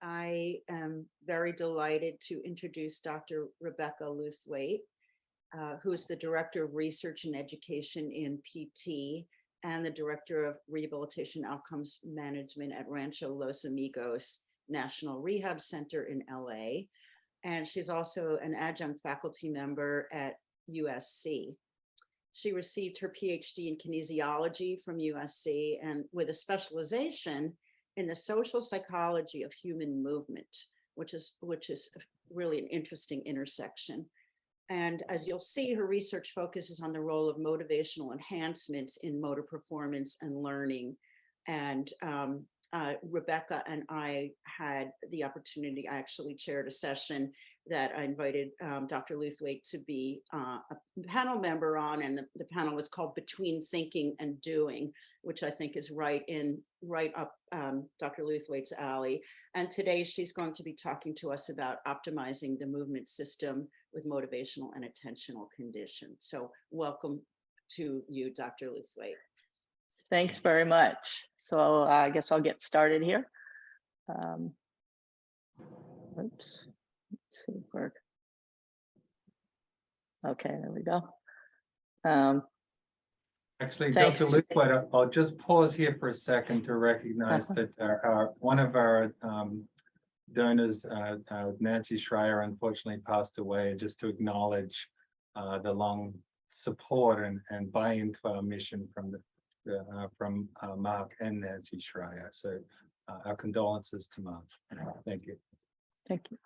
I am very delighted to introduce Dr. Rebecca Lewthwaite, who is the Director of Research and Education in PT and the Director of Rehabilitation Outcomes Management at Rancho Los Amigos National Rehab Center in LA. And she's also an adjunct faculty member at USC. She received her PhD in kinesiology from USC and with a specialization in the social psychology of human movement, which is really an interesting intersection. And as you'll see, her research focuses on the role of motivational enhancements in motor performance and learning. And Rebecca and I had the opportunity, I actually chaired a session that I invited Dr. Lewthwaite to be a panel member on, and the panel was called Between Thinking and Doing, which I think is right up Dr. Lewthwaite's alley. And today she's going to be talking to us about optimizing the movement system with motivational and attentional conditions. So welcome to you, Dr. Lewthwaite. Thanks very much. So I guess I'll get started here. Oops. Let's see, work. Okay, there we go. Actually, thanks. Dr. Lewthwaite, I'll just pause here for a second to recognize that one of our donors, Nancy Shrier, unfortunately passed away, and just to acknowledge the long support and buy-in to our mission from Marc and Nancy Shrier. So our condolences to Marc. Thank you. Thank you.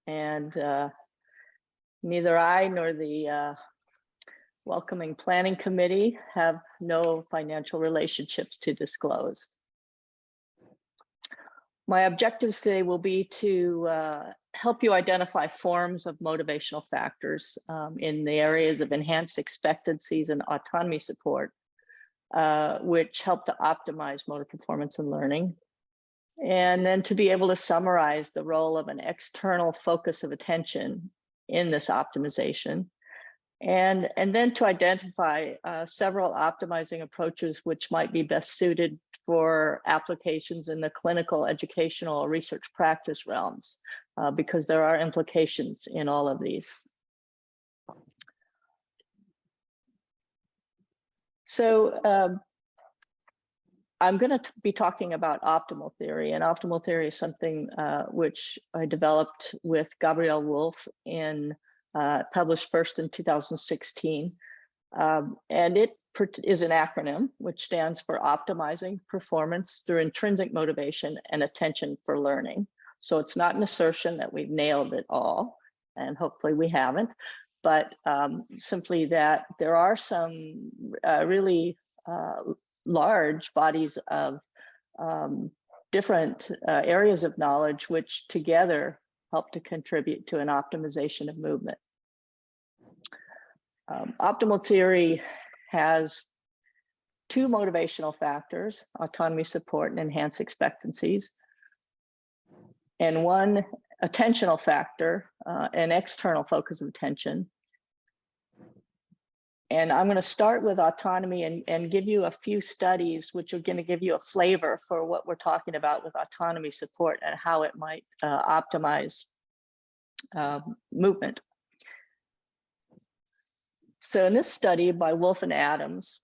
And neither I nor the welcoming planning committee have no financial relationships to disclose. My objectives today will be to help you identify forms of motivational factors in the areas of enhanced expectancies and autonomy support, which help to optimize motor performance and learning. And then to be able to summarize the role of an external focus of attention in this optimization. And then to identify several optimizing approaches which might be best suited for applications in the clinical, educational, or research practice realms, because there are implications in all of these. So I'm going to be talking about optimal theory, and optimal theory is something which I developed with Gabrielle Wolf in published first in 2016, and it is an acronym which stands for optimizing performance through intrinsic motivation and attention for learning. So it's not an assertion that we've nailed it all, and hopefully we haven't, but simply that there are some really large bodies of different areas of knowledge which together help to contribute to an optimization of movement. Optimal theory has two motivational factors, autonomy support and enhanced expectancies, and one attentional factor, an external focus of attention. And I'm going to start with autonomy and give you a few studies which are going to give you a flavor for what we're talking about with autonomy support and how it might optimize movement. So in this study by Wolf and Adams,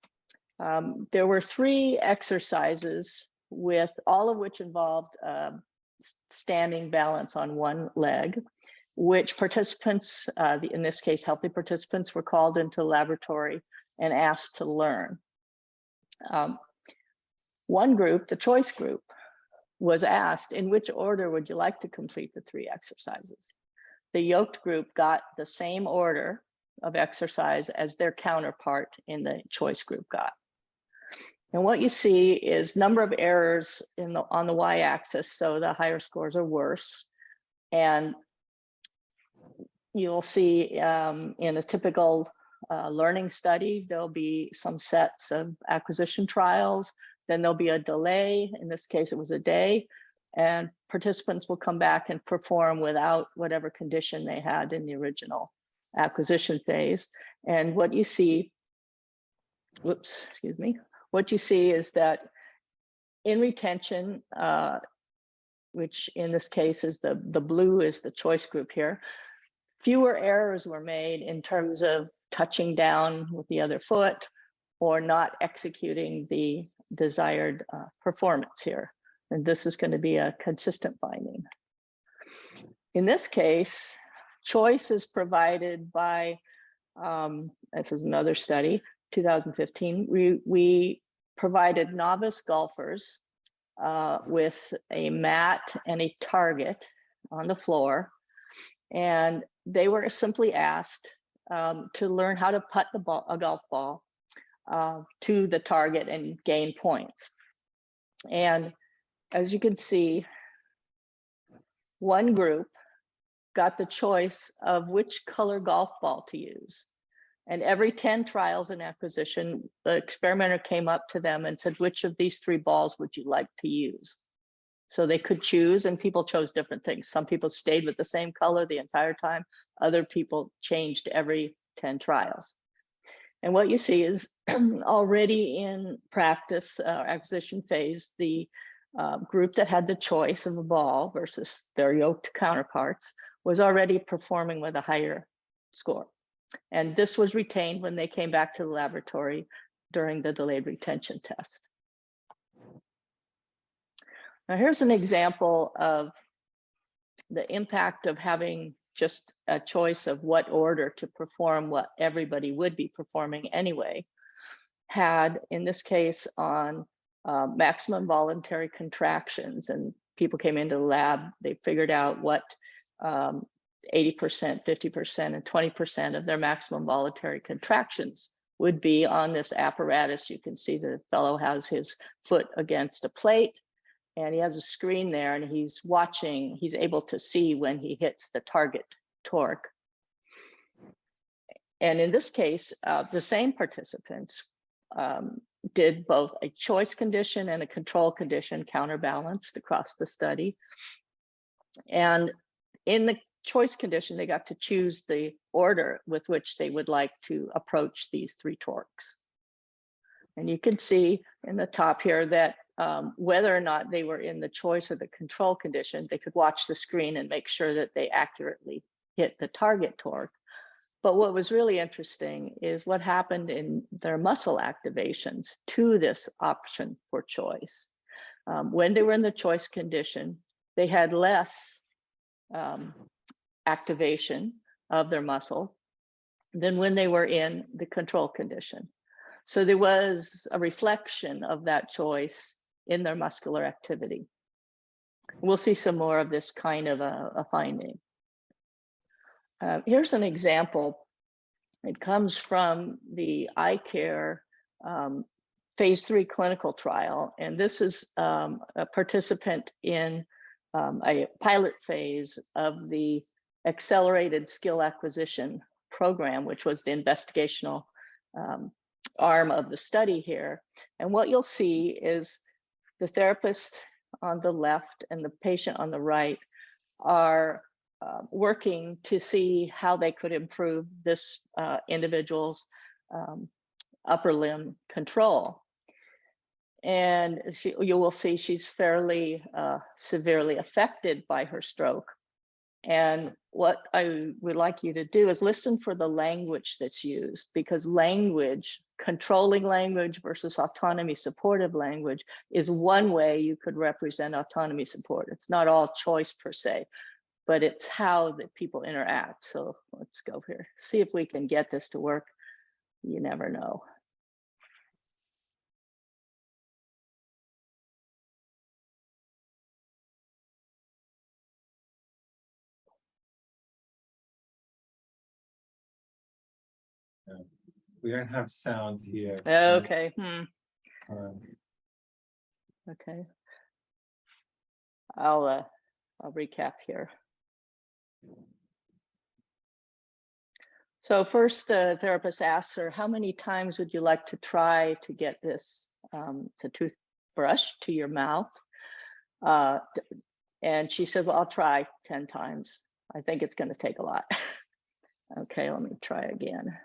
there were 3 exercises with all of which involved standing balance on one leg, which participants, in this case, healthy participants, were called into the laboratory and asked to learn. One group, the choice group, was asked, in which order would you like to complete the 3 exercises? The yoked group got the same order of exercise as their counterpart in the choice group got. And what you see is number of errors on the y-axis, so the higher scores are worse. And you'll see in a typical learning study, there'll be some sets of acquisition trials, then there'll be a delay. In this case, it was a day, and participants will come back and perform without whatever condition they had in the original acquisition phase. And what you see, what you see is that in retention, which in this case is the blue is the choice group here, fewer errors were made in terms of touching down with the other foot or not executing the desired performance here. And this is going to be a consistent finding. In this case, choice is provided by, this is another study, 2015, we provided novice golfers with a mat and a target on the floor. And they were simply asked to learn how to putt a golf ball to the target and gain points. And as you can see, one group got the choice of which color golf ball to use. And every 10 trials and acquisition, the experimenter came up to them and said, which of these 3 balls would you like to use? So they could choose, and people chose different things. Some people stayed with the same color the entire time. Other people changed every 10 trials. And what you see is already in practice acquisition phase, the group that had the choice of a ball versus their yoked counterparts was already performing with a higher score. And this was retained when they came back to the laboratory during the delayed retention test. Now here's an example of the impact of having just a choice of what order to perform what everybody would be performing anyway, had in this case on maximum voluntary contractions. And people came into the lab, they figured out what 80%, 50%, and 20% of their maximum voluntary contractions would be on this apparatus. You can see the fellow has his foot against a plate and he has a screen there and he's watching, he's able to see when he hits the target torque. And in this case, the same participants did both a choice condition and a control condition counterbalanced across the study. And in the choice condition, they got to choose the order with which they would like to approach these 3 torques. And you can see in the top here that whether or not they were in the choice or the control condition, they could watch the screen and make sure that they accurately hit the target torque. But what was really interesting is what happened in their muscle activations to this option for choice. When they were in the choice condition, they had less activation of their muscle than when they were in the control condition. So there was a reflection of that choice in their muscular activity. We'll see some more of this kind of a finding. Here's an example. It comes from the eye care phase 3 clinical trial. And this is a participant in a pilot phase of the accelerated skill acquisition program, which was the investigational arm of the study here. And what you'll see is the therapist on the left and the patient on the right are working to see how they could improve this individual's upper limb control. And you will see she's fairly severely affected by her stroke. And what I would like you to do is listen for the language that's used, because language, controlling language versus autonomy supportive language, is one way you could represent autonomy support. It's not all choice per se, but it's how that people interact. So let's go here, see if we can get this to work. You never know. We don't have sound here. Okay. Okay. I'll recap here. So first, the therapist asks her, how many times would you like to try to get this it's a toothbrush to your mouth? And she said, well, I'll try 10 times. I think it's going to take a lot. Okay, let me try again.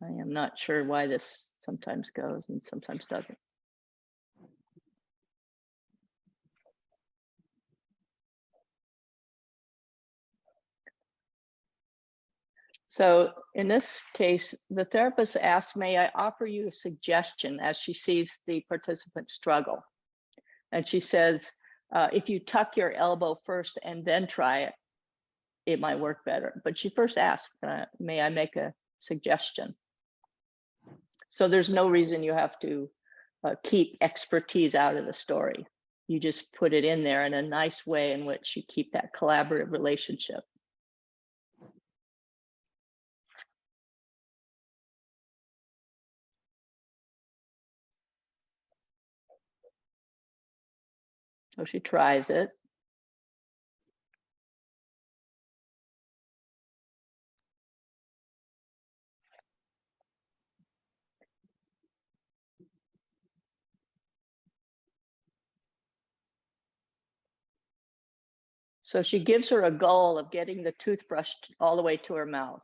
I am not sure why this sometimes goes and sometimes doesn't. So in this case, the therapist asks, may I offer you a suggestion, as she sees the participant struggle? And she says, if you tuck your elbow first and then try it, it might work better. But she first asked, may I make a suggestion? So there's no reason you have to keep expertise out of the story. You just put it in there in a nice way in which you keep that collaborative relationship. So she tries it. So she gives her a goal of getting the toothbrush all the way to her mouth.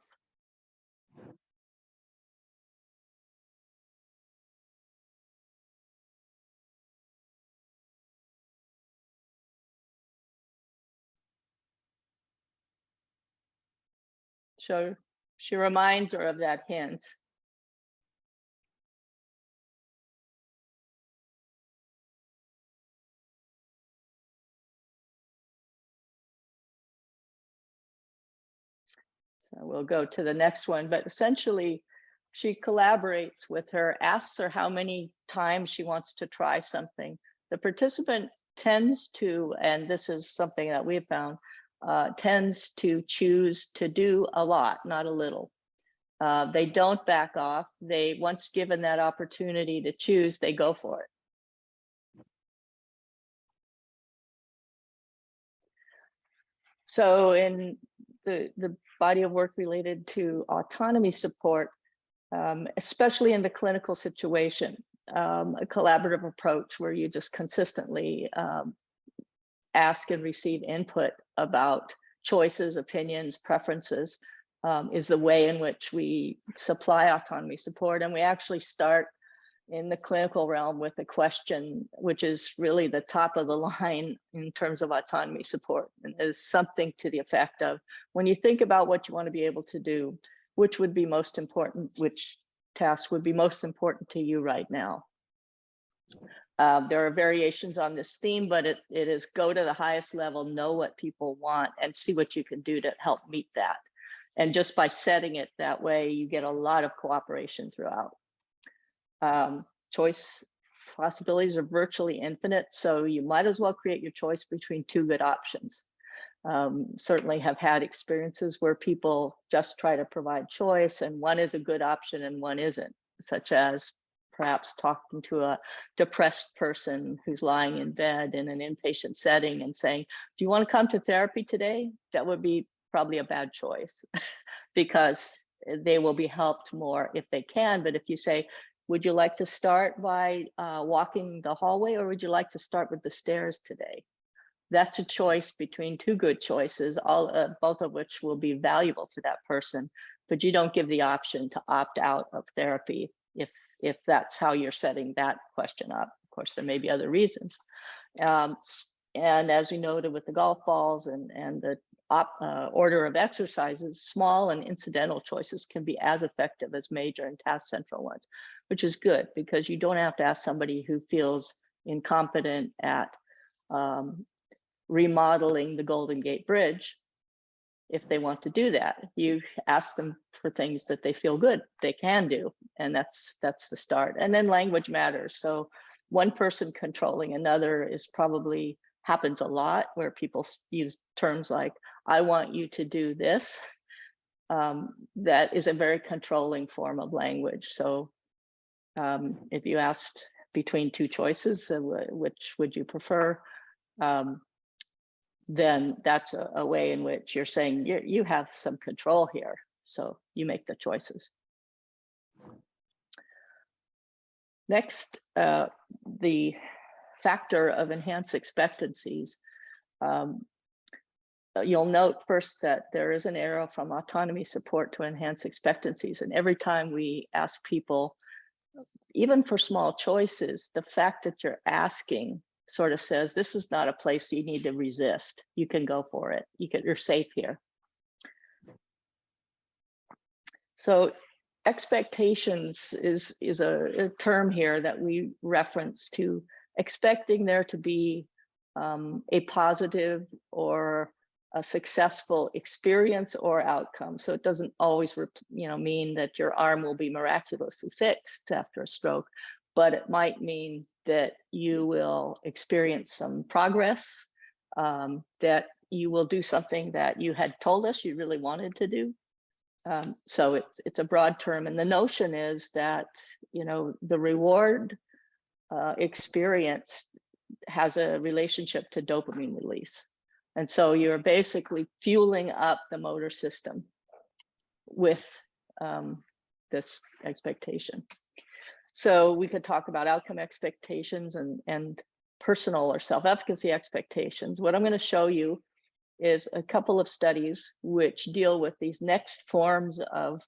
So she reminds her of that hint. So we'll go to the next one, but essentially she collaborates with her, asks her how many times she wants to try something. The participant tends to, and this is something that we've found, tends to choose to do a lot, not a little. They don't back off. They, once given that opportunity to choose, they go for it. So in the body of work related to autonomy support, especially in the clinical situation, a collaborative approach where you just consistently ask and receive input about choices, opinions, preferences, is the way in which we supply autonomy support. And we actually start in the clinical realm with a question, which is really the top of the line in terms of autonomy support, and is something to the effect of, when you think about what you want to be able to do, which would be most important, which task would be most important to you right now? There are variations on this theme, but it is go to the highest level, know what people want, and see what you can do to help meet that. And just by setting it that way, you get a lot of cooperation throughout. Choice possibilities are virtually infinite, so you might as well create your choice between two good options. Certainly have had experiences where people just try to provide choice, and one is a good option and one isn't, such as perhaps talking to a depressed person who's lying in bed in an inpatient setting and saying, do you want to come to therapy today? That would be probably a bad choice because they will be helped more if they can. But if you say, would you like to start by walking the hallway, or would you like to start with the stairs today? That's a choice between two good choices, both of which will be valuable to that person, but you don't give the option to opt out of therapy if that's how you're setting that question up. Of course, there may be other reasons. And as we noted with the golf balls and the order of exercises, small and incidental choices can be as effective as major and task central ones, which is good because you don't have to ask somebody who feels incompetent at remodeling the Golden Gate Bridge if they want to do that. You ask them for things that they feel good they can do, and that's the start. And then language matters. So one person controlling another is probably happens a lot, where people use terms like, I want you to do this. That is a very controlling form of language. So if you asked between two choices, which would you prefer? Then that's a way in which you're saying you have some control here. So you make the choices. Next, the factor of enhanced expectancies. You'll note first that there is an arrow from autonomy support to enhanced expectancies. And every time we ask people, even for small choices, the fact that you're asking sort of says, this is not a place you need to resist. You can go for it. You're safe here. So expectations is a term here that we reference to expecting there to be a positive or a successful experience or outcome. So it doesn't always, mean that your arm will be miraculously fixed after a stroke, but it might mean that you will experience some progress, that you will do something that you had told us you really wanted to do. So it's a broad term, and the notion is that the reward experience has a relationship to dopamine release, and so you're basically fueling up the motor system with this expectation. So we could talk about outcome expectations and personal or self-efficacy expectations. What I'm going to show you is a couple of studies which deal with these next forms of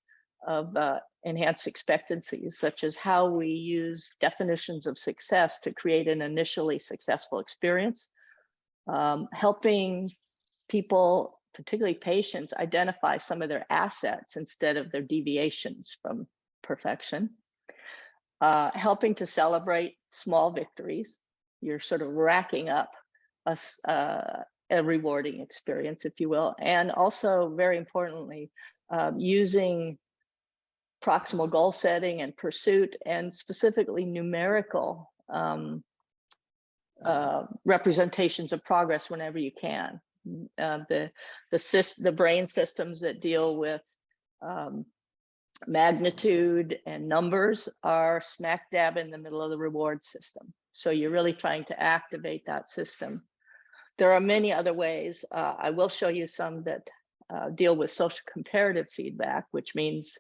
enhanced expectancies, such as how we use definitions of success to create an initially successful experience, helping people, particularly patients, identify some of their assets instead of their deviations from perfection, helping to celebrate small victories. You're sort of racking up a rewarding experience, if you will, and also, very importantly, using proximal goal setting and pursuit, and specifically numerical representations of progress whenever you can. The brain systems that deal with magnitude and numbers are smack dab in the middle of the reward system. So you're really trying to activate that system. There are many other ways. I will show you some that deal with social comparative feedback, which means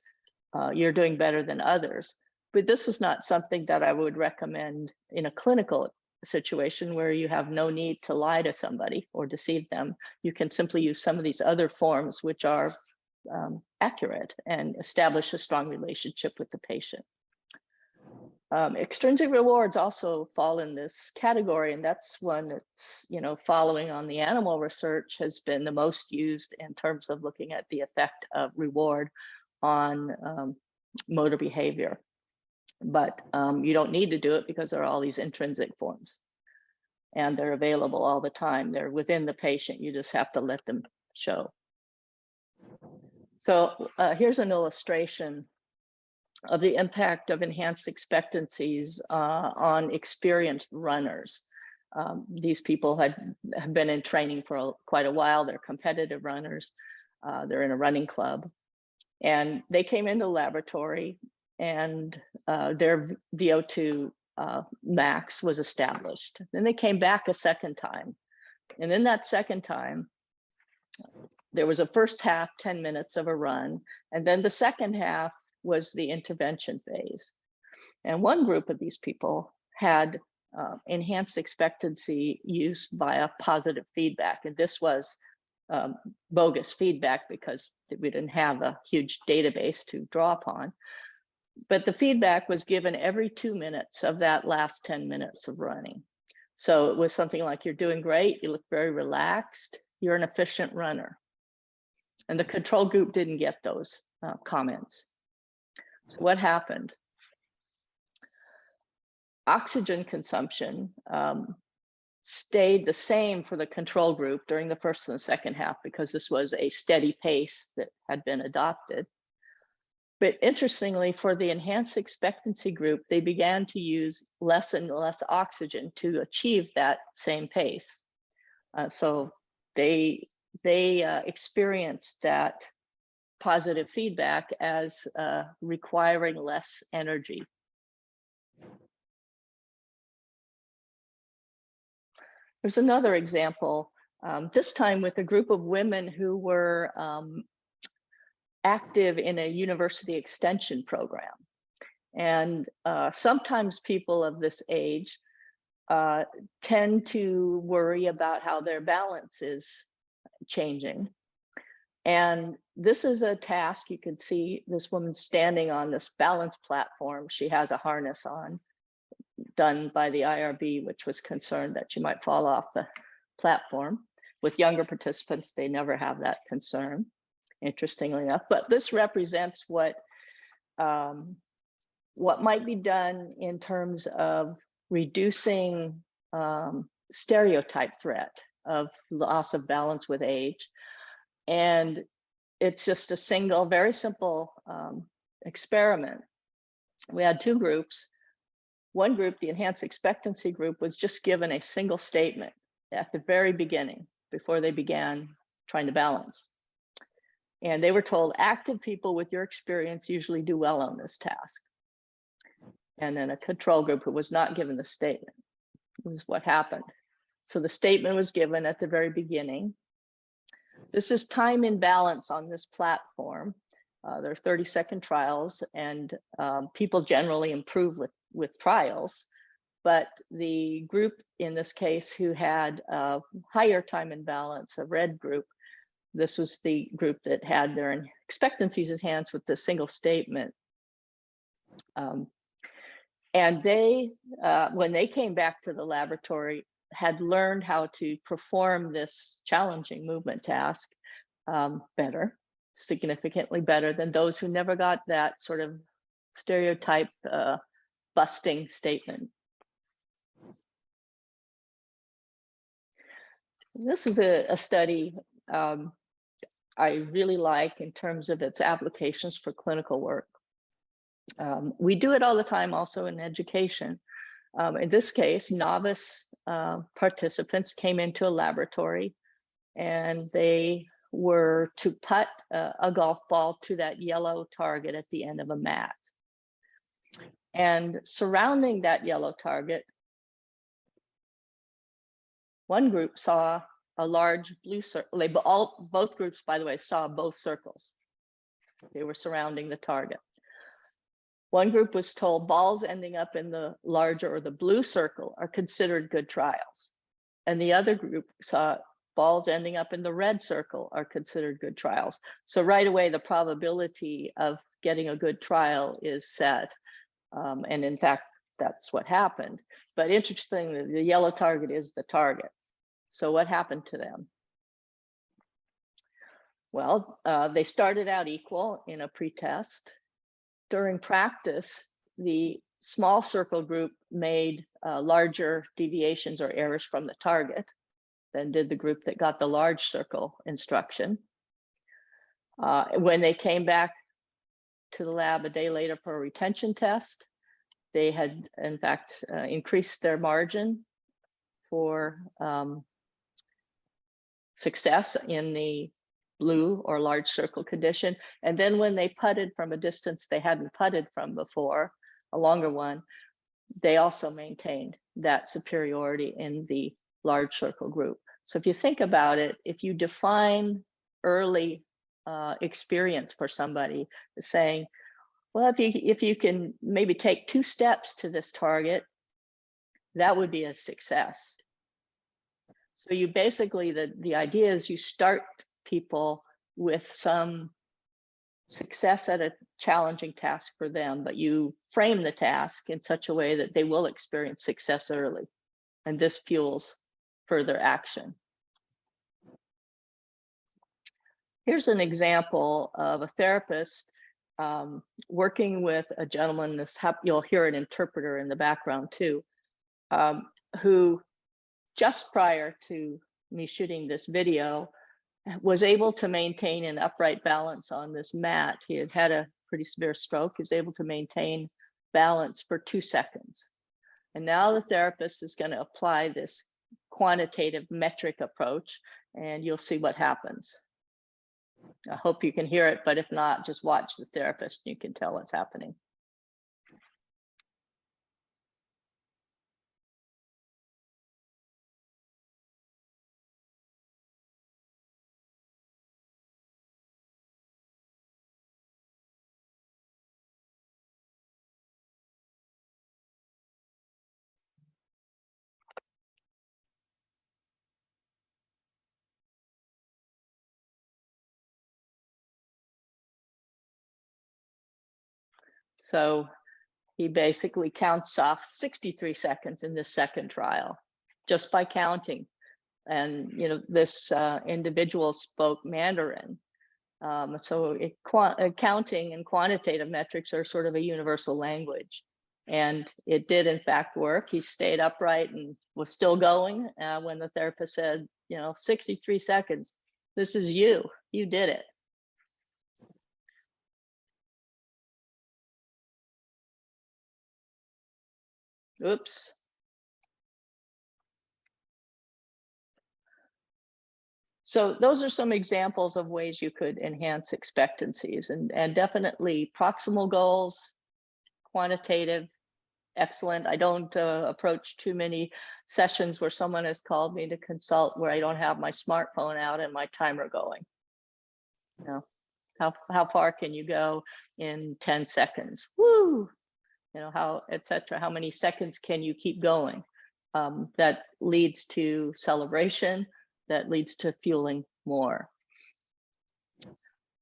you're doing better than others. But this is not something that I would recommend in a clinical situation where you have no need to lie to somebody or deceive them. You can simply use some of these other forms which are accurate and establish a strong relationship with the patient. Extrinsic rewards also fall in this category, and that's one that's, following on the animal research, has been the most used in terms of looking at the effect of reward on motor behavior. But you don't need to do it because there are all these intrinsic forms, and they're available all the time. They're within the patient. You just have to let them show. So here's an illustration of the impact of enhanced expectancies on experienced runners. These people have been in training for quite a while. They're competitive runners. They're in a running club. And they came into the laboratory, and their VO2 max was established. Then they came back a second time. And in that second time, there was a first half, 10 minutes of a run, and then the second half was the intervention phase. And one group of these people had enhanced expectancy use via positive feedback. And this was bogus feedback because we didn't have a huge database to draw upon. But the feedback was given every 2 minutes of that last 10 minutes of running. So it was something like, you're doing great, you look very relaxed, you're an efficient runner. And the control group didn't get those comments. So what happened? Oxygen consumption stayed the same for the control group during the first and the second half, because this was a steady pace that had been adopted. But interestingly, for the enhanced expectancy group, they began to use less and less oxygen to achieve that same pace. So they experienced that positive feedback as requiring less energy. There's another example, this time with a group of women who were active in a university extension program. And sometimes people of this age tend to worry about how their balance is changing. And this is a task. You can see this woman standing on this balance platform. She has a harness on, done by the IRB, which was concerned that she might fall off the platform. With younger participants, they never have that concern. interestingly enough. But this represents what might be done in terms of reducing stereotype threat of loss of balance with age. And it's just a single, very simple experiment. We had two groups. One group, the enhanced expectancy group, was just given a single statement at the very beginning before they began trying to balance. And they were told, active people with your experience usually do well on this task. And then a control group who was not given the statement. This is what happened. So the statement was given at the very beginning. This is time in balance on this platform. There are 30-second trials, and people generally improve with trials. But the group in this case who had higher time in balance, a red group, this was the group that had their expectancies enhanced with the single statement. And they, when they came back to the laboratory, had learned how to perform this challenging movement task better, significantly better than those who never got that sort of stereotype busting statement. This is a study I really like in terms of its applications for clinical work. We do it all the time also in education. In this case, novice participants came into a laboratory and they were to putt a golf ball to that yellow target at the end of a mat. And surrounding that yellow target, one group saw a large blue circle. Both groups, by the way, saw both circles. They were surrounding the target. One group was told balls ending up in the larger or the blue circle are considered good trials. And the other group saw balls ending up in the red circle are considered good trials. So right away, the probability of getting a good trial is set. And in fact, that's what happened. But interestingly, the yellow target is the target. So what happened to them? Well, they started out equal in a pretest. During practice, the small circle group made larger deviations or errors from the target than did the group that got the large circle instruction. When they came back to the lab a day later for a retention test, they had, in fact, increased their margin for success in the blue or large circle condition. And then when they putted from a distance they hadn't putted from before, a longer one, they also maintained that superiority in the large circle group. So if you think about it, if you define early experience for somebody, saying, well, if you can maybe take 2 steps to this target, that would be a success. So you basically, the idea is you start people with some success at a challenging task for them, but you frame the task in such a way that they will experience success early. And this fuels further action. Here's an example of a therapist working with a gentleman, you'll hear an interpreter in the background too, who just prior to me shooting this video was able to maintain an upright balance on this mat. He had had a pretty severe stroke. He was able to maintain balance for 2 seconds. And now the therapist is going to apply this quantitative metric approach, and you'll see what happens. I hope you can hear it, but if not, just watch the therapist and you can tell what's happening. So he basically counts off 63 seconds in this second trial, just by counting. And, you know, this individual spoke Mandarin. Counting and quantitative metrics are sort of a universal language. And it did, in fact, work. He stayed upright and was still going when the therapist said, 63 seconds, this is you. You did it. Oops. So those are some examples of ways you could enhance expectancies, and definitely proximal goals, quantitative, excellent. I don't approach too many sessions where someone has called me to consult where I don't have my smartphone out and my timer going. How far can you go in 10 seconds? Woo! How, etc. How many seconds can you keep going? That leads to celebration, that leads to fueling more.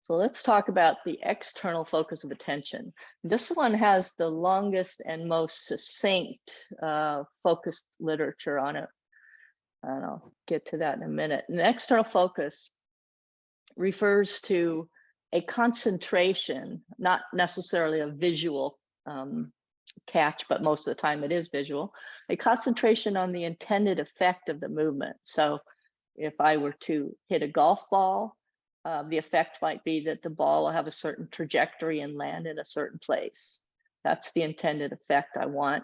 So let's talk about the external focus of attention. This one has the longest and most succinct focused literature on it. And I'll get to that in a minute. And the external focus refers to a concentration, not necessarily a visual catch, but most of the time it is visual, a concentration on the intended effect of the movement. So if I were to hit a golf ball, the effect might be that the ball will have a certain trajectory and land in a certain place. That's the intended effect I want.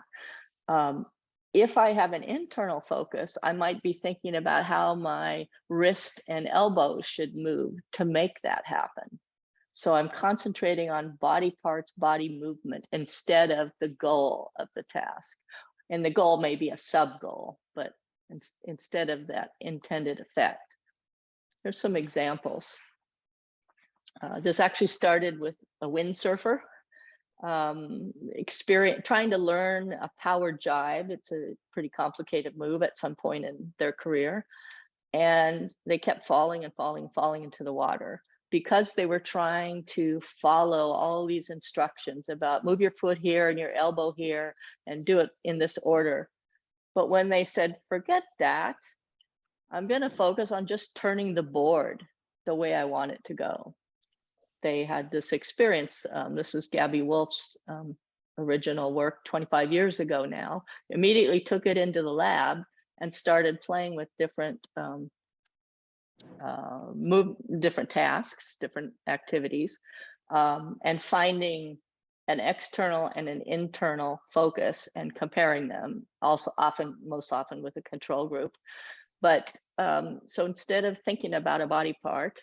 If I have an internal focus, I might be thinking about how my wrist and elbows should move to make that happen. So I'm concentrating on body parts, body movement, instead of the goal of the task. And the goal may be a sub-goal, but instead of that intended effect. Here's some examples. This actually started with a windsurfer trying to learn a power jibe. It's a pretty complicated move at some point in their career. And they kept falling and falling into the water because they were trying to follow all these instructions about move your foot here and your elbow here and do it in this order. But when they said, forget that, I'm going to focus on just turning the board the way I want it to go. They had this experience. This is Gabby Wolf's original work 25 years ago now. Immediately took it into the lab and started playing with different different tasks, different activities, and finding an external and an internal focus and comparing them, also most often with a control group. But so instead of thinking about a body part,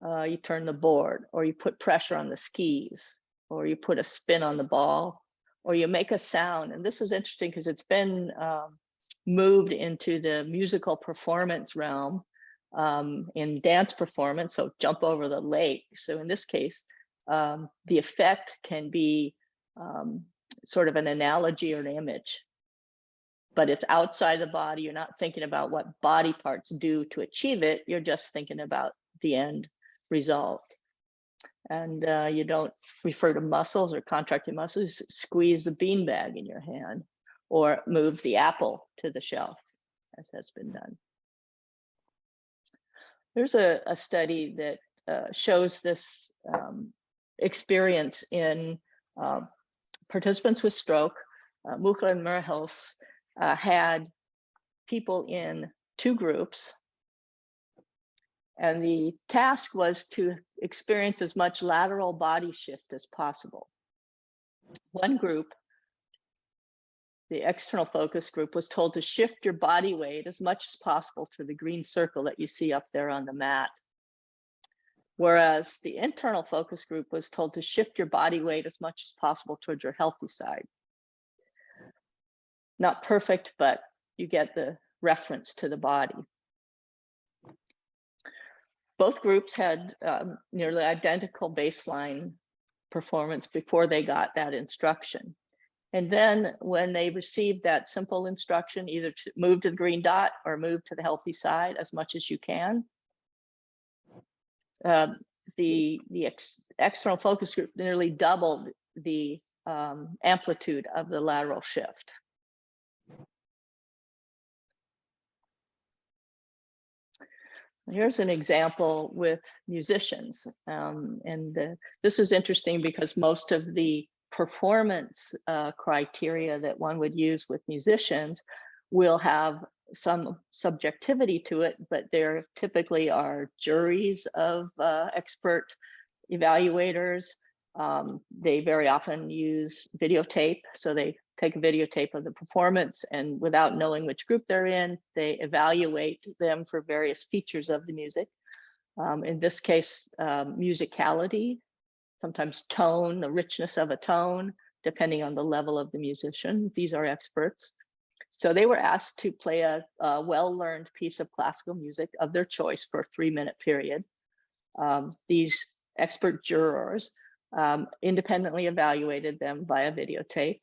you turn the board, or you put pressure on the skis, or you put a spin on the ball, or you make a sound. And this is interesting because it's been moved into the musical performance realm in dance performance. So jump over the lake. So in this case, the effect can be sort of an analogy or an image, but it's outside the body. You're not thinking about what body parts do to achieve it. You're just thinking about the end result. And you don't refer to muscles or contracting muscles. Squeeze the beanbag in your hand or move the apple to the shelf, as has been done. There's a study that shows this experience in participants with stroke. Muchler and Merhels had people in two groups, and the task was to experience as much lateral body shift as possible. One group, the external focus group, was told to shift your body weight as much as possible to the green circle that you see up there on the mat. Whereas the internal focus group was told to shift your body weight as much as possible towards your healthy side. Not perfect, but you get the reference to the body. Both groups had nearly identical baseline performance before they got that instruction. And then when they received that simple instruction, either to move to the green dot or move to the healthy side as much as you can, the external focus group nearly doubled the amplitude of the lateral shift. Here's an example with musicians. This is interesting because most of the performance criteria that one would use with musicians will have some subjectivity to it, but there typically are juries of expert evaluators. They very often use videotape, so they take a videotape of the performance, and without knowing which group they're in, they evaluate them for various features of the music. In this case, musicality, sometimes tone, the richness of a tone, depending on the level of the musician. These are experts. So they were asked to play a well-learned piece of classical music of their choice for a 3-minute period. These expert jurors independently evaluated them via videotape.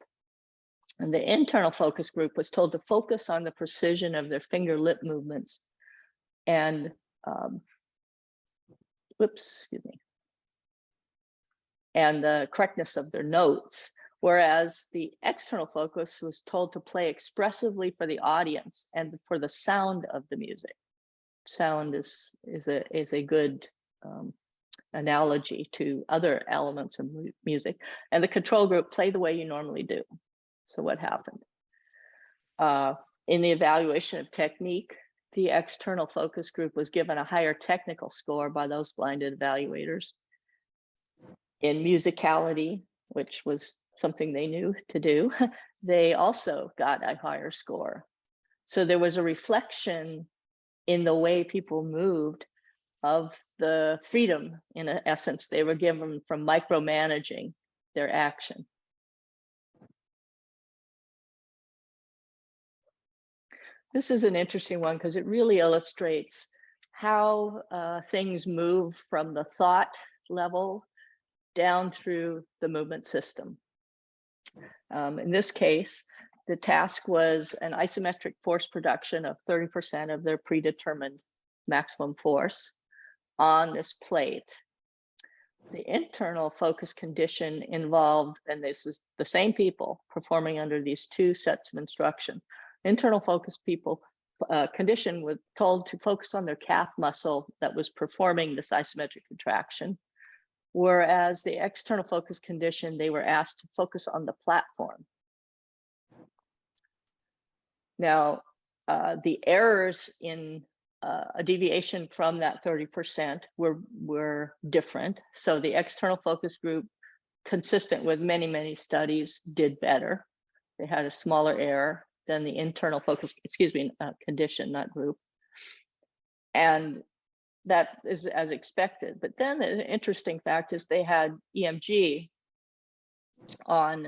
And the internal focus group was told to focus on the precision of their finger lip movements and, and the correctness of their notes. Whereas the external focus was told to play expressively for the audience and for the sound of the music. Sound is a good analogy to other elements of music. And the control group, play the way you normally do. So what happened? In the evaluation of technique, the external focus group was given a higher technical score by those blinded evaluators. In musicality, which was something they knew to do, they also got a higher score. So there was a reflection in the way people moved of the freedom, in essence, they were given from micromanaging their action. This is an interesting one because it really illustrates how things move from the thought level down through the movement system. In this case, the task was an isometric force production of 30% of their predetermined maximum force on this plate. The internal focus condition involved, and this is the same people performing under these 2 sets of instruction. Internal focus people condition was told to focus on their calf muscle that was performing this isometric contraction. Whereas the external focus condition, they were asked to focus on the platform. Now, the errors in a deviation from that 30% were different. So the external focus group, consistent with many studies, did better. They had a smaller error than the internal focus, condition, not group. And that is as expected. But then the interesting fact is they had EMG on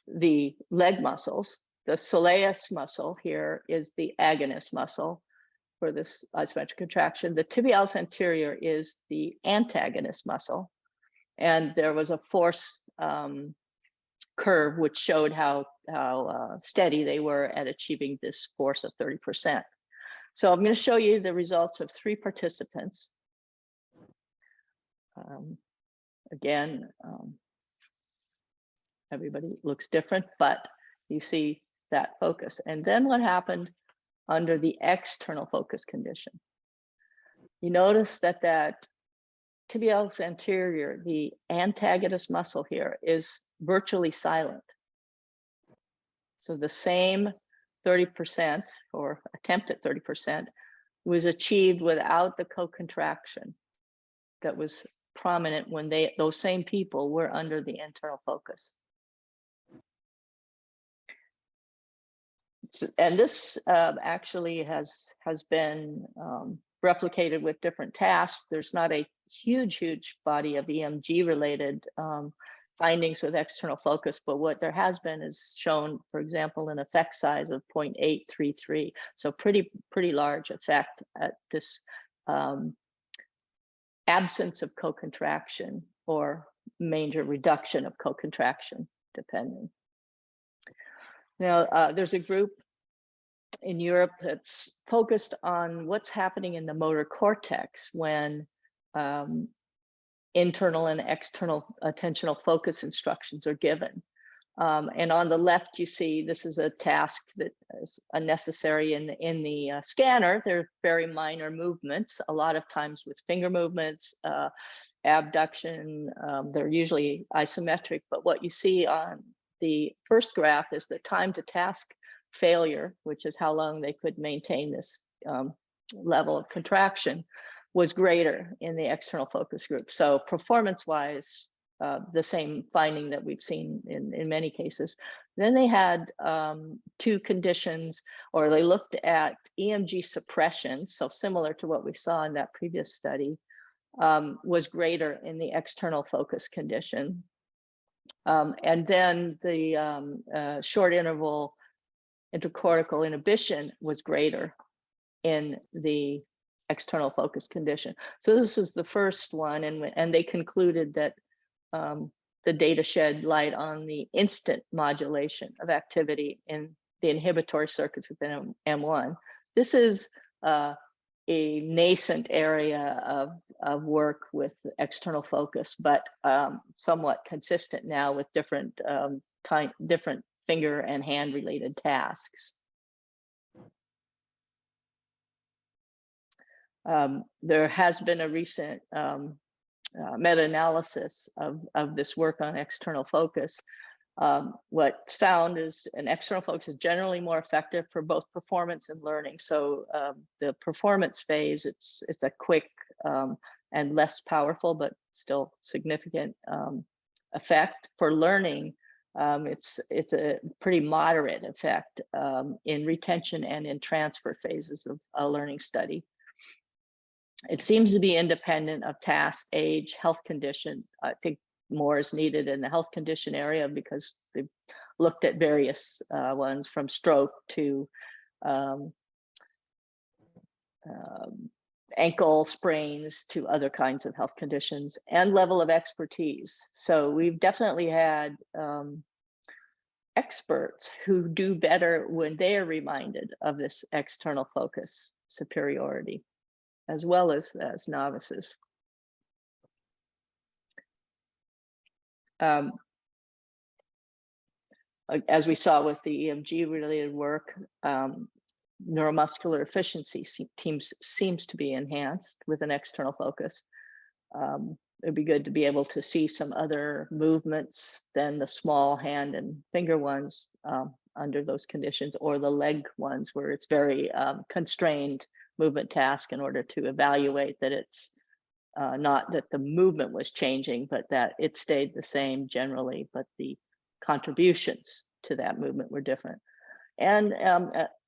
the leg muscles. The soleus muscle here is the agonist muscle for this isometric contraction. The tibialis anterior is the antagonist muscle. And there was a force curve which showed how steady they were at achieving this force of 30%. So I'm going to show you the results of 3 participants. Again, everybody looks different, but you see that focus. And then what happened under the external focus condition? You notice that tibialis anterior, the antagonist muscle here, is virtually silent. So the same 30% or attempt at 30% was achieved without the co-contraction that was prominent when those same people were under the internal focus. And this actually has been replicated with different tasks. There's not a huge body of EMG related findings with external focus, but what there has been is shown, for example, an effect size of 0.833. So pretty large effect at this absence of co-contraction or major reduction of co-contraction, depending. Now, there's a group in Europe that's focused on what's happening in the motor cortex when internal and external attentional focus instructions are given. And on the left, you see this is a task that is unnecessary in the scanner. They're very minor movements, a lot of times with finger movements, abduction. They're usually isometric, but what you see on the first graph is the time to task failure, which is how long they could maintain this level of contraction, was greater in the external focus group. So performance-wise, the same finding that we've seen in many cases. Then they had two conditions, or they looked at EMG suppression, so similar to what we saw in that previous study, was greater in the external focus condition. And then the short interval intercortical inhibition was greater in the external focus condition. So this is the first one, and they concluded that the data shed light on the instant modulation of activity in the inhibitory circuits within M1. This is a nascent area of work with external focus, but somewhat consistent now with different different finger and hand related tasks. There has been a recent meta-analysis of this work on external focus. What's found is an external focus is generally more effective for both performance and learning. So the performance phase, it's a quick and less powerful, but still significant effect. For learning, it's a pretty moderate effect in retention and in transfer phases of a learning study. It seems to be independent of task, age, health condition. I think more is needed in the health condition area because they've looked at various ones from stroke to ankle sprains to other kinds of health conditions, and level of expertise. So we've definitely had experts who do better when they are reminded of this external focus superiority, as well as novices. As we saw with the EMG related work, neuromuscular efficiency seems to be enhanced with an external focus. It'd be good to be able to see some other movements than the small hand and finger ones under those conditions, or the leg ones where it's very constrained movement task in order to evaluate that it's not that the movement was changing, but that it stayed the same generally, but the contributions to that movement were different. And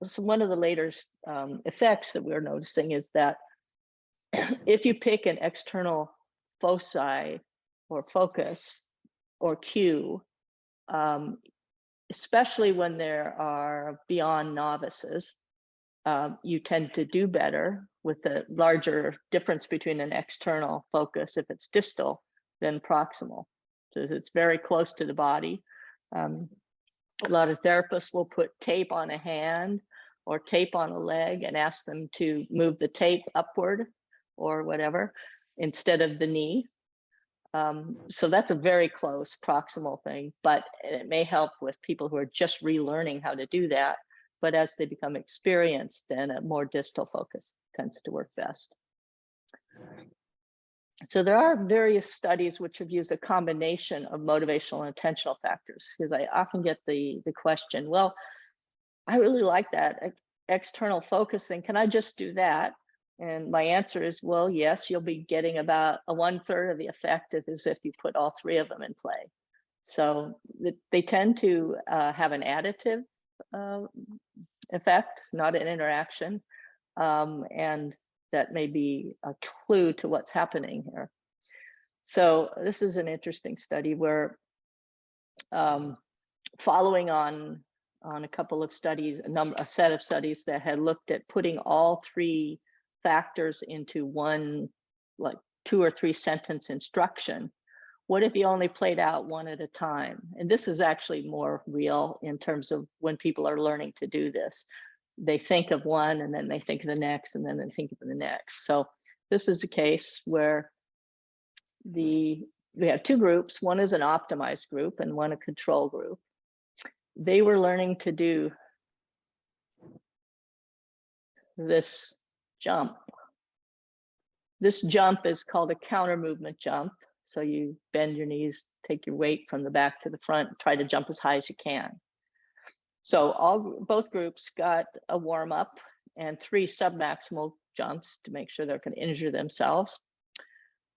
so one of the later effects that we're noticing is that if you pick an external foci or focus or cue, especially when there are beyond novices, you tend to do better with the larger difference between an external focus if it's distal than proximal, because it's very close to the body. A lot of therapists will put tape on a hand or tape on a leg and ask them to move the tape upward or whatever instead of the knee. So that's a very close proximal thing, but it may help with people who are just relearning how to do that. But as they become experienced, then a more distal focus tends to work best. So there are various studies which have used a combination of motivational and attentional factors, because I often get the question, well, I really like that external focus thing. Can I just do that? And my answer is, well, yes, you'll be getting about 1/3 of the effect as if you put all three of them in play. So they tend to have an additive effect, not an interaction. And that may be a clue to what's happening here. So this is an interesting study where following on a couple of studies, a set of studies that had looked at putting all three factors into one, like 2 or 3 sentence instruction. What if you only played out one at a time? And this is actually more real in terms of when people are learning to do this. They think of one and then they think of the next and then they think of the next. So this is a case where we have 2 groups. One is an optimized group and one a control group. they were learning to do this jump. This jump is called a counter movement jump. So you bend your knees, take your weight from the back to the front, try to jump as high as you can. So both groups got a warm up and 3 submaximal jumps to make sure they're going to injure themselves.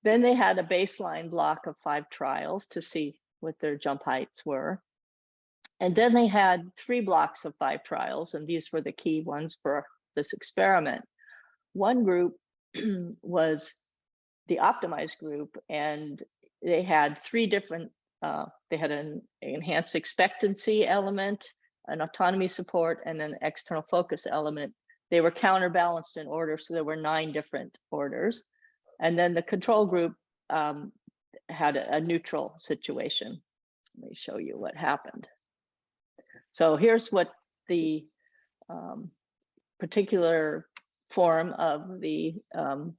Then they had a baseline block of 5 trials to see what their jump heights were. And then they had 3 blocks of 5 trials, and these were the key ones for this experiment. One group was the optimized group, and they had 3 different, they had an enhanced expectancy element, an autonomy support, and an external focus element. They were counterbalanced in order, so there were 9 different orders. And then the control group had a neutral situation. Let me show you what happened. So here's what the particular form of the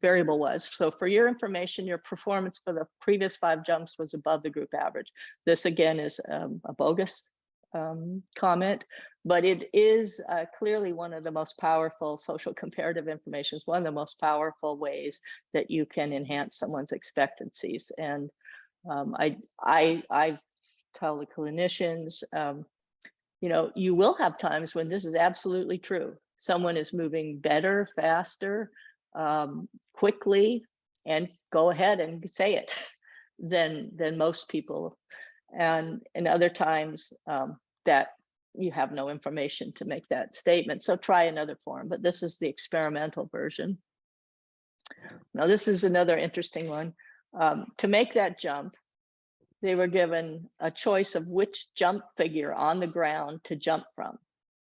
variable was. So for your information, your performance for the previous 5 jumps was above the group average. This again is a bogus comment, but it is clearly one of the most powerful social comparative information. It's one of the most powerful ways that you can enhance someone's expectancies. And I tell the clinicians, you know, you will have times when this is absolutely true. Someone is moving better, faster, quickly, and go ahead and say it than most people. And other times that you have no information to make that statement. So try another form, but this is the experimental version. Now, this is another interesting one. To make that jump, they were given a choice of which jump figure on the ground to jump from.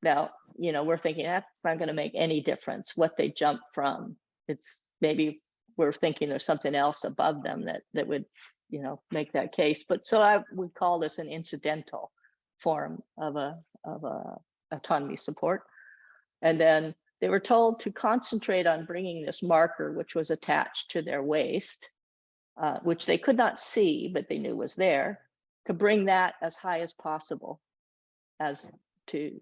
Now, you know, we're thinking that's not going to make any difference what they jump from. It's maybe we're thinking there's something else above them that would, you know, make that case. But so I would call this an incidental form of a autonomy support. And then they were told to concentrate on bringing this marker, which was attached to their waist, which they could not see, but they knew was there, to bring that as high as possible as to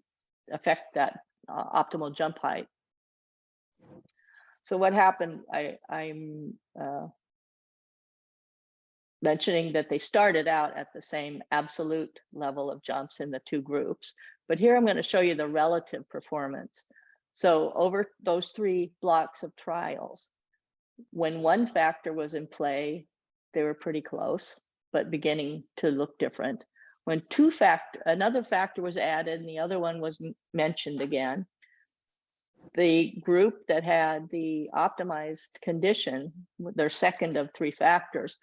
affect that optimal jump height. So what happened, I'm mentioning that they started out at the same absolute level of jumps in the 2 groups, but here I'm going to show you the relative performance. So over those 3 blocks of trials, when one factor was in play, they were pretty close, but beginning to look different. When another factor was added and the other one was mentioned again, the group that had the optimized condition, their second of 3 factors,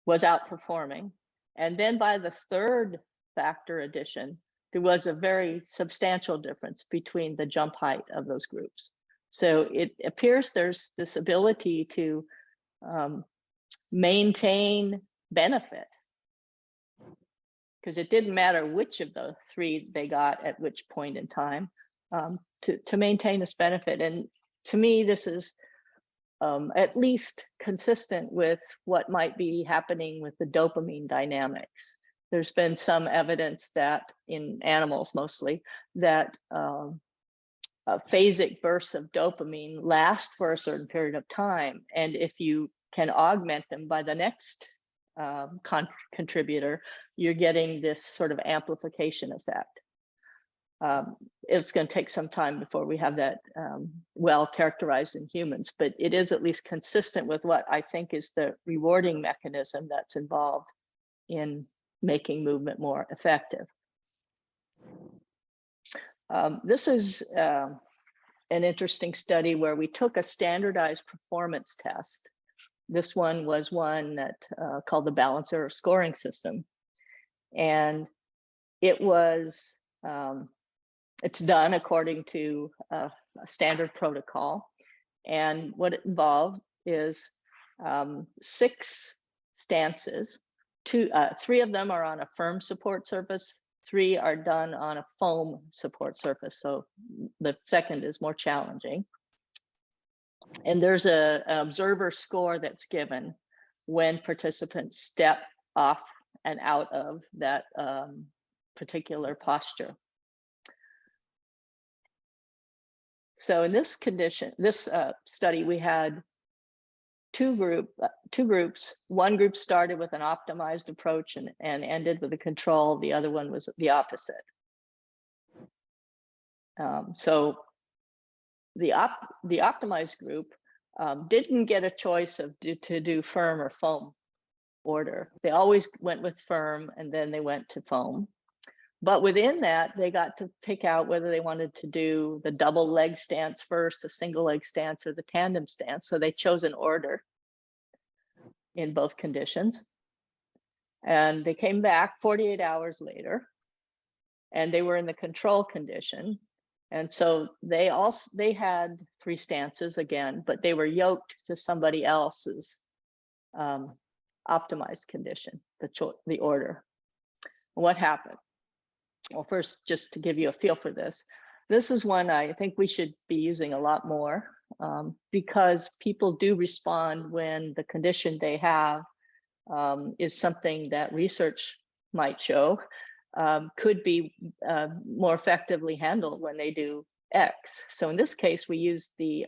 was outperforming. And then by the 3rd factor addition, there was a very substantial difference between the jump height of those groups. So it appears there's this ability to maintain benefit, because it didn't matter which of the 3 they got at which point in time, to maintain this benefit. And to me, this is at least consistent with what might be happening with the dopamine dynamics. There's been some evidence that in animals mostly, that phasic bursts of dopamine last for a certain period of time. And if you can augment them by the next contributor, you're getting this sort of amplification effect. It's going to take some time before we have that well characterized in humans, but it is at least consistent with what I think is the rewarding mechanism that's involved in making movement more effective. This is an interesting study where we took a standardized performance test. This one was one that called the balancer scoring system. And it was, it's done according to a standard protocol. And what it involved is 6 stances. 3 of them are on a firm support surface. 3 are done on a foam support surface. So the second is more challenging. And there's an observer score that's given when participants step off and out of that particular posture. So in this condition, this study, we had two groups. One group started with an optimized approach and ended with a control. The other one was the opposite. So the optimized group didn't get a choice of to do firm or foam order. They always went with firm and then they went to foam. But within that, they got to pick out whether they wanted to do the double leg stance first, the single leg stance, or the tandem stance. So they chose an order in both conditions. And they came back 48 hours later, and they were in the control condition. And so they had 3 stances again, but they were yoked to somebody else's optimized condition, the order. What happened? Well, first, just to give you a feel for this is one I think we should be using a lot more, because people do respond when the condition they have is something that research might show could be more effectively handled when they do X. So in this case, we use the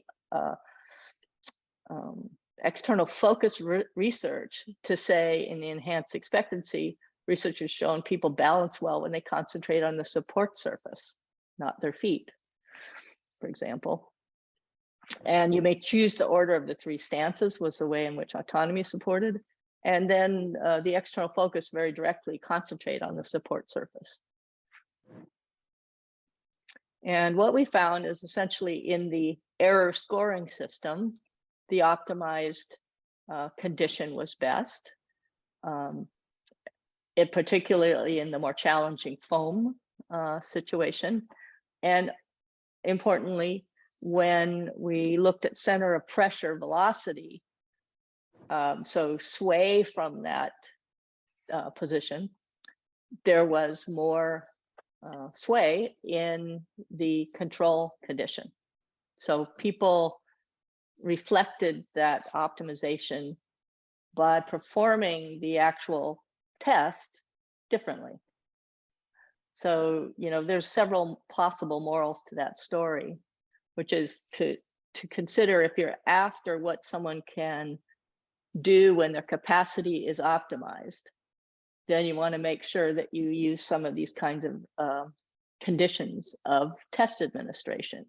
external focus research to say in the enhanced expectancy, research has shown people balance well when they concentrate on the support surface, not their feet, for example. And you may choose the order of the 3 stances was the way in which autonomy is supported. And then the external focus very directly concentrate on the support surface. And what we found is essentially in the error scoring system, the optimized condition was best. It particularly in the more challenging foam situation. And importantly, when we looked at center of pressure velocity, so sway from that position, there was more sway in the control condition. So people reflected that optimization by performing the actual test differently. So, there's several possible morals to that story, which is to consider if you're after what someone can do when their capacity is optimized, then you want to make sure that you use some of these kinds of conditions of test administration.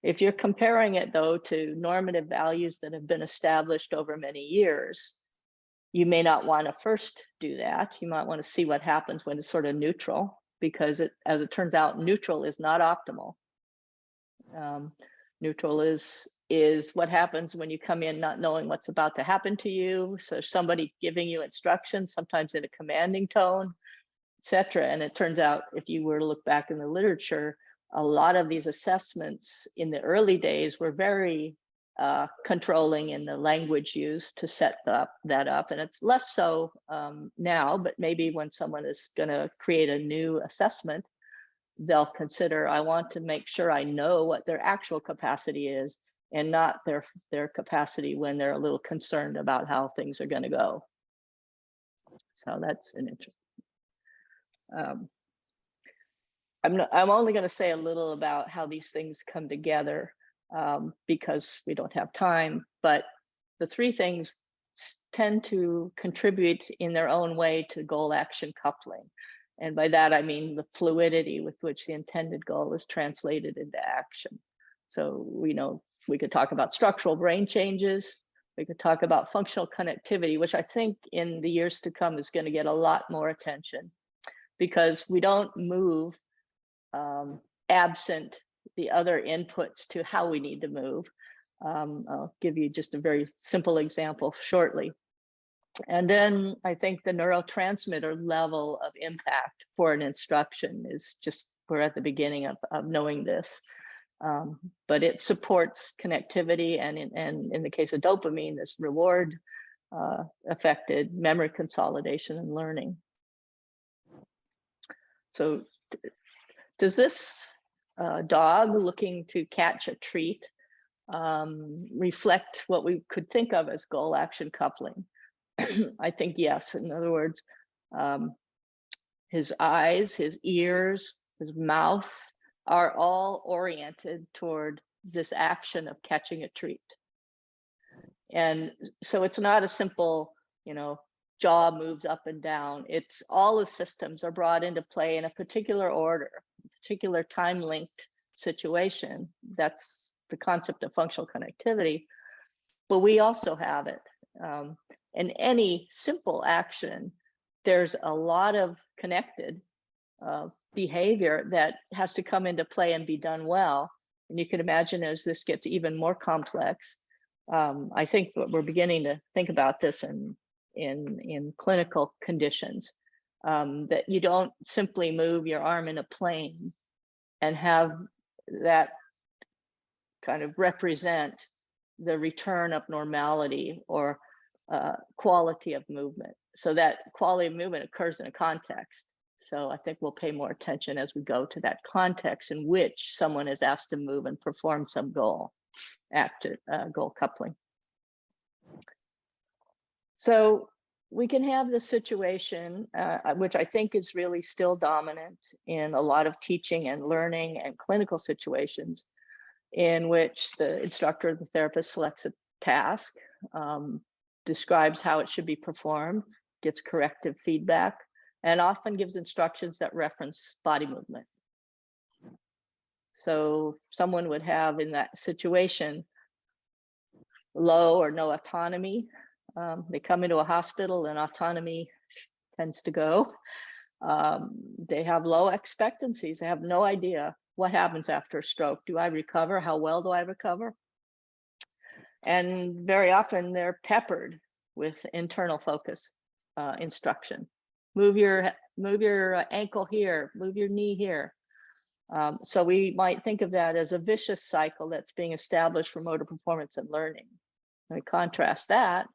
If you're comparing it, though, to normative values that have been established over many years, you may not want to first do that. You might want to see what happens when it's sort of neutral, because as it turns out, neutral is not optimal. Neutral is what happens when you come in not knowing what's about to happen to you. So somebody giving you instructions, sometimes in a commanding tone, etc. And it turns out, if you were to look back in the literature, a lot of these assessments in the early days were very controlling in the language used to set that up. And it's less so now, but maybe when someone is going to create a new assessment, they'll consider, I want to make sure I know what their actual capacity is and not their capacity when they're a little concerned about how things are going to go. So that's an interesting. I'm only going to say a little about how these things come together because we don't have time, but the 3 things tend to contribute in their own way to goal action coupling. And by that, I mean the fluidity with which the intended goal is translated into action. So we could talk about structural brain changes. We could talk about functional connectivity, which I think in the years to come is going to get a lot more attention, because we don't move absent the other inputs to how we need to move. I'll give you just a very simple example shortly. And then I think the neurotransmitter level of impact for an instruction is just, we're at the beginning of knowing this. But it supports connectivity, and in the case of dopamine, this reward affected memory consolidation and learning. So does this dog looking to catch a treat reflect what we could think of as goal action coupling? I think yes. In other words, his eyes, his ears, his mouth are all oriented toward this action of catching a treat. And so it's not a simple, jaw moves up and down. It's all the systems are brought into play in a particular order, particular time linked situation. That's the concept of functional connectivity. But we also have it. In any simple action, there's a lot of connected behavior that has to come into play and be done well. And you can imagine as this gets even more complex, I think that we're beginning to think about this in clinical conditions, that you don't simply move your arm in a plane and have that kind of represent the return of normality or quality of movement. So that quality of movement occurs in a context. So I think we'll pay more attention as we go to that context in which someone is asked to move and perform some goal coupling. So we can have the situation, which I think is really still dominant in a lot of teaching and learning and clinical situations, in which the instructor or the therapist selects a task, describes how it should be performed, gives corrective feedback, and often gives instructions that reference body movement. So someone would have in that situation low or no autonomy. They come into a hospital and autonomy tends to go. They have low expectancies. They have no idea what happens after a stroke. Do I recover? How well do I recover? And very often they're peppered with internal focus instruction. Move your ankle here, move your knee here. So we might think of that as a vicious cycle that's being established for motor performance and learning. And we contrast that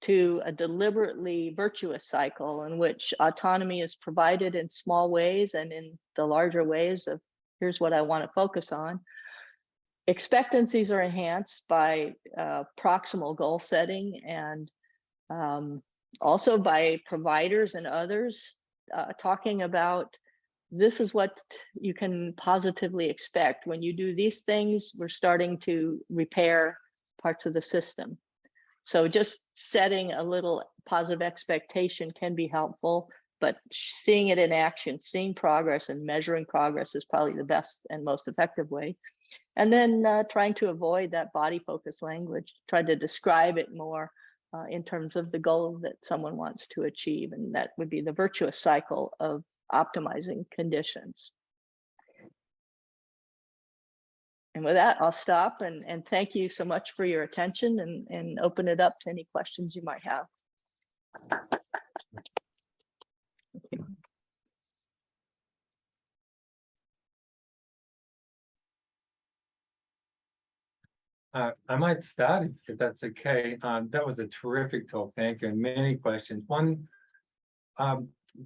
to a deliberately virtuous cycle in which autonomy is provided in small ways and in the larger ways of here's what I want to focus on. Expectancies are enhanced by proximal goal setting and also by providers and others talking about this is what you can positively expect. When you do these things, we're starting to repair parts of the system. So just setting a little positive expectation can be helpful, but seeing it in action, seeing progress and measuring progress is probably the best and most effective way. And then trying to avoid that body focus language, try to describe it more in terms of the goal that someone wants to achieve. And that would be the virtuous cycle of optimizing conditions. And with that, I'll stop and thank you so much for your attention and open it up to any questions you might have. I might start if that's okay. That was a terrific talk. Thank you. And many questions. One,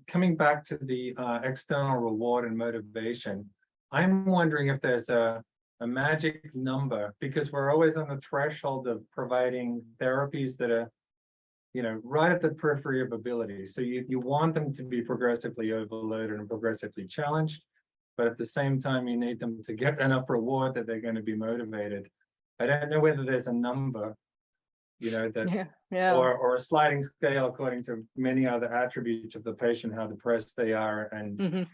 coming back to the external reward and motivation, I'm wondering if there's a magic number, because we're always on the threshold of providing therapies that are, right at the periphery of ability. So you want them to be progressively overloaded and progressively challenged, but at the same time, you need them to get enough reward that they're going to be motivated. I don't know whether there's a number, that or a sliding scale according to many other attributes of the patient, how depressed they are, and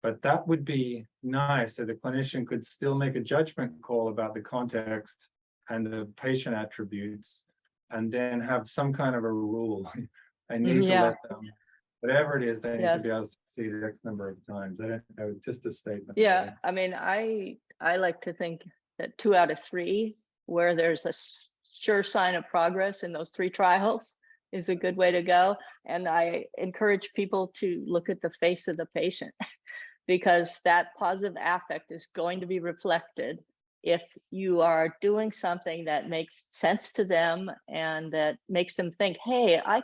but that would be nice, so the clinician could still make a judgment call about the context and the patient attributes, and then have some kind of a rule. I need to let them, whatever it is, they need to be able to succeed X number of times. I don't know, just a statement. Yeah, I mean, I like to think that 2 out of 3, where there's a sure sign of progress in those 3 trials, is a good way to go. And I encourage people to look at the face of the patient because that positive affect is going to be reflected if you are doing something that makes sense to them and that makes them think, hey, I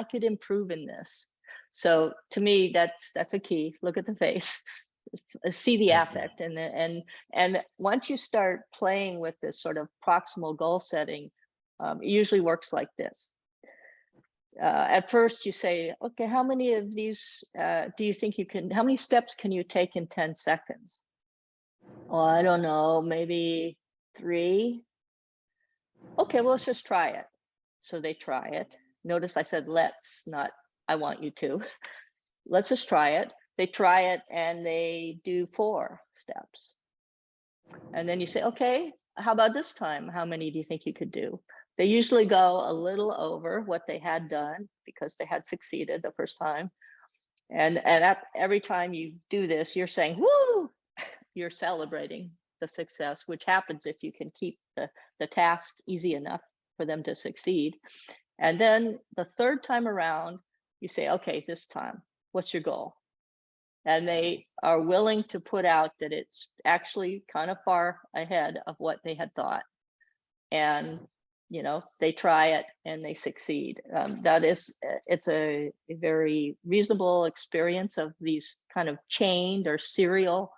could improve in this. So to me, that's a key. Look at the face, see the affect, and once you start playing with this sort of proximal goal setting, it usually works like this. at first you say, okay, how many of these do you think you can, how many steps can you take in 10 seconds? Oh, I don't know, maybe 3. Okay, well, let's just try it. So they try it. Notice I said, let's, not I want you to. Let's just try it. They try it and they do 4 steps. And then you say, okay, how about this time? How many do you think you could do? They usually go a little over what they had done because they had succeeded the first time. And every time you do this, you're saying, woo, you're celebrating the success, which happens if you can keep the task easy enough for them to succeed. And then the 3rd time around, you say, okay, this time, what's your goal? And they are willing to put out that it's actually kind of far ahead of what they had thought. And, you know, they try it and they succeed. That is, it's a very reasonable experience of these kind of chained or serial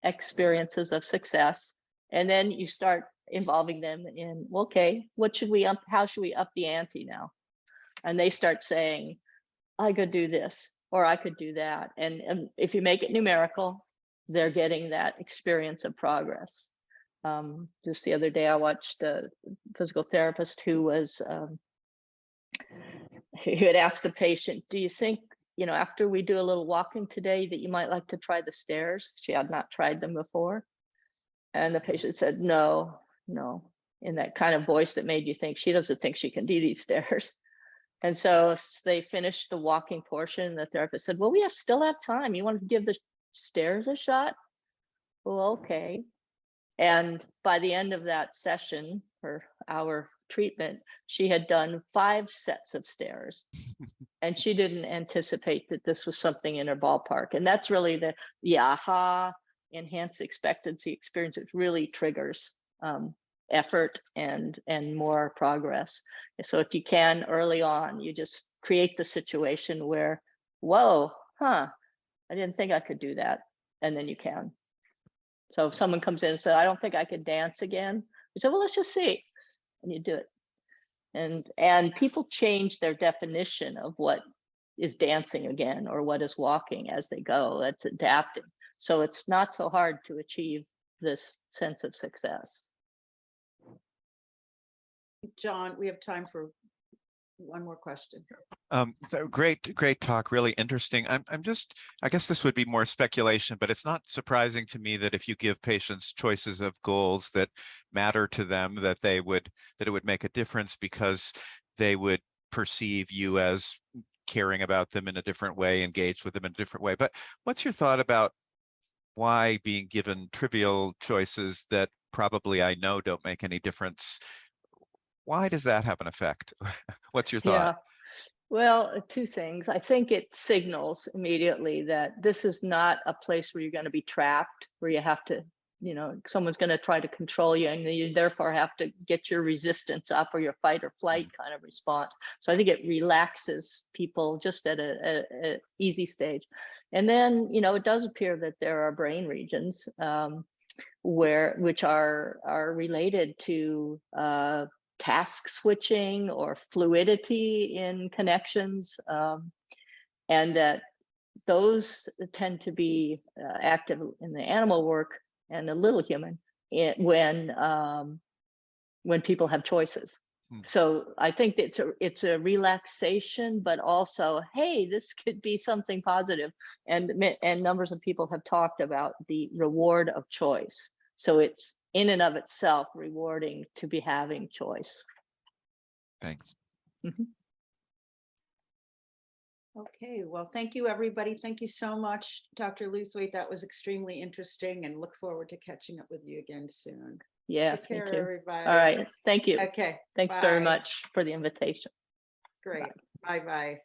experiences of success. And then you start involving them in, okay, what should we how should we up the ante now? And they start saying, I could do this, or I could do that. And if you make it numerical, they're getting that experience of progress. Just the other day, I watched a physical therapist who was, who had asked the patient, do you think, you know, after we do a little walking today, that you might like to try the stairs? She had not tried them before. And the patient said, no, in that kind of voice that made you think she doesn't think she can do these stairs. And so they finished the walking portion. The therapist said, well, we still have time. You want to give the stairs a shot? Well, okay. And by the end of that session, her hour treatment, she had done 5 sets of stairs. And she didn't anticipate that this was something in her ballpark. And that's really the aha, enhanced expectancy experience, which really triggers effort and more progress. So if you can early on, you just create the situation where, whoa, I didn't think I could do that. And then you can. So if someone comes in and says, I don't think I could dance again, you say, well, let's just see. And you do it. And people change their definition of what is dancing again or what is walking as they go. That's adapting. So it's not so hard to achieve this sense of success. John, we have time for one more question. Great talk, really interesting. I'm just, I guess this would be more speculation, but it's not surprising to me that if you give patients choices of goals that matter to them, that it would make a difference because they would perceive you as caring about them in a different way, engaged with them in a different way. But what's your thought about why being given trivial choices that probably I know don't make any difference, why does that have an effect? What's your thought? Yeah. Well, 2 things. I think it signals immediately that this is not a place where you're going to be trapped, where you have to, you know, someone's going to try to control you, and you therefore have to get your resistance up or your fight or flight kind of response. So I think it relaxes people just at a easy stage. And then, you know, it does appear that there are brain regions which are related to task switching or fluidity in connections, and that those tend to be active in the animal work and a little human when people have choices. So I think it's a relaxation, but also, hey, this could be something positive. And numbers of people have talked about the reward of choice. So it's in and of itself rewarding to be having choice. Thanks. Mm-hmm. Okay, well, thank you, everybody. Thank you so much, Dr. Lewthwaite. That was extremely interesting, and look forward to catching up with you again soon. Yes, Take care, me too. everybody. All right, thank you. Okay. Thanks very much for the invitation. Great. Bye-bye.